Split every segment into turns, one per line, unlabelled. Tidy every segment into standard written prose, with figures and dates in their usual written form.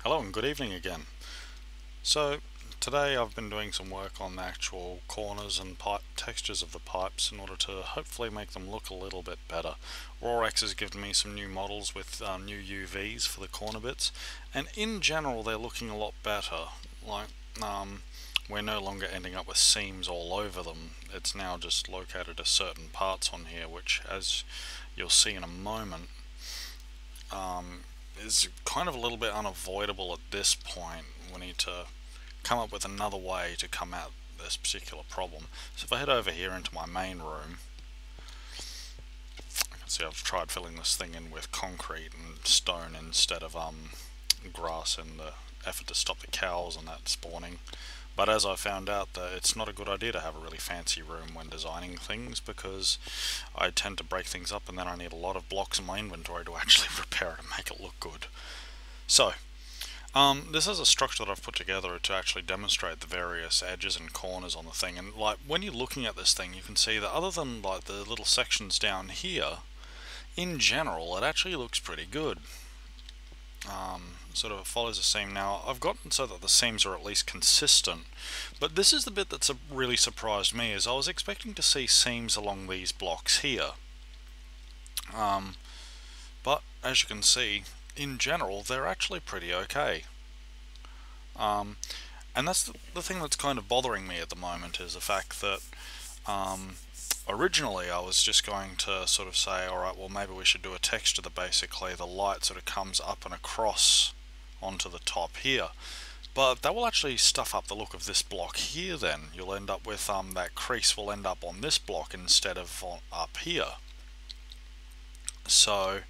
Hello and good evening again. So today I've been doing some work on the actual corners and pipe textures of the pipes in order to hopefully make them look a little bit better. Reorganised has given me some new models with new UVs for the corner bits, and in general they're looking a lot better. Like we're no longer ending up with seams all over them. It's now just located at certain parts on here, which, as you'll see in a moment, is kind of a little bit unavoidable at this point. We need to come up with another way to come at this particular problem. So if I head over here into my main room, I can see I've tried filling this thing in with concrete and stone instead of grass in the effort to stop the cows and that spawning. But as I found out, that it's not a good idea to have a really fancy room when designing things, because I tend to break things up and then I need a lot of blocks in my inventory to actually repair it and make it look good. So, this is a structure that I've put together to actually demonstrate the various edges and corners on the thing. And like when you're looking at this thing, you can see that other than like the little sections down here, in general, it actually looks pretty good. Sort of follows a seam. Now I've gotten so that the seams are at least consistent, but this is the bit that's really surprised me, is I was expecting to see seams along these blocks here, but as you can see, in general they're actually pretty okay. And that's the thing that's kind of bothering me at the moment, is the fact that originally I was just going to sort of say, alright, well maybe we should do a texture that basically the light sort of comes up and across onto the top here. But that will actually stuff up the look of this block here then. You'll end up with that crease will end up on this block instead of up here. So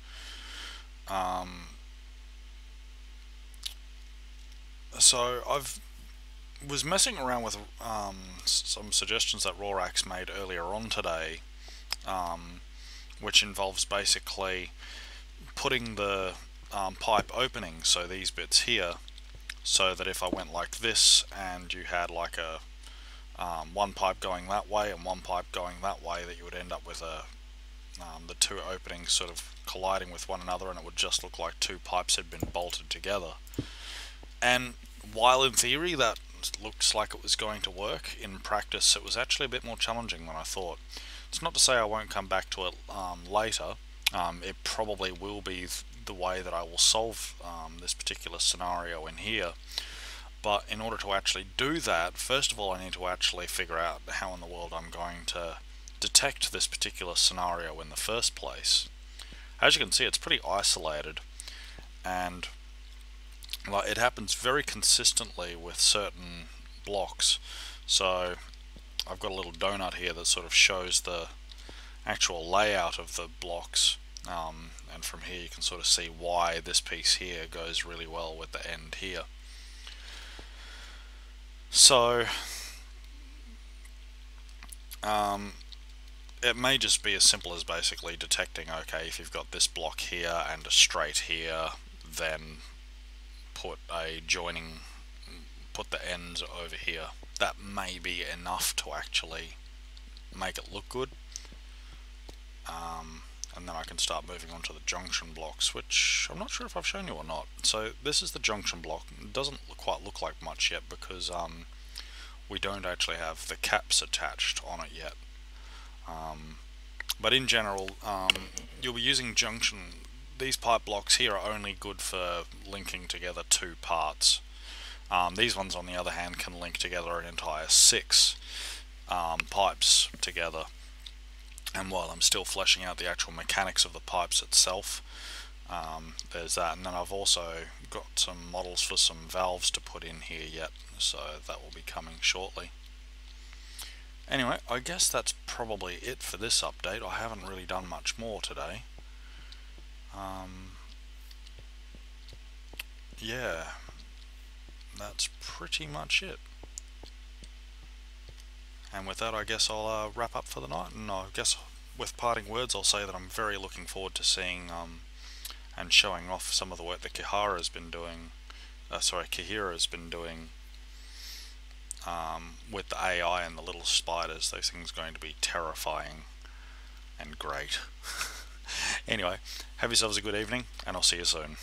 I've was messing around with some suggestions that Rorax made earlier on today, which involves basically putting the pipe opening, so these bits here, so that if I went like this and you had like a one pipe going that way and one pipe going that way, that you would end up with the two openings sort of colliding with one another, and it would just look like two pipes had been bolted together. And while in theory that looks like it was going to work, in practice it was actually a bit more challenging than I thought. It's not to say I won't come back to it later. It probably will be the way that I will solve this particular scenario in here, but in order to actually do that, first of all I need to actually figure out how in the world I'm going to detect this particular scenario in the first place. As you can see, it's pretty isolated, and like, it happens very consistently with certain blocks. So I've got a little donut here that sort of shows the actual layout of the blocks, and from here you can sort of see why this piece here goes really well with the end here. So it may just be as simple as basically detecting, okay, if you've got this block here and a straight here, then put the ends over here. That may be enough to actually make it look good, and then I can start moving on to the junction blocks, which I'm not sure if I've shown you or not. So this is the junction block. It doesn't quite look like much yet because we don't actually have the caps attached on it yet, but in general you'll be using junction. These pipe blocks here are only good for linking together two parts. These ones, on the other hand, can link together an entire 6 pipes together. And while I'm still fleshing out the actual mechanics of the pipes itself, there's that. And then I've also got some models for some valves to put in here yet, so that will be coming shortly. Anyway, I guess that's probably it for this update. I haven't really done much more today. Yeah, that's pretty much it. And with that, I guess I'll wrap up for the night, and I guess with parting words I'll say that I'm very looking forward to seeing and showing off some of the work that Kihara's been doing, with the AI and the little spiders. Those things are going to be terrifying and great. Anyway, have yourselves a good evening, and I'll see you soon.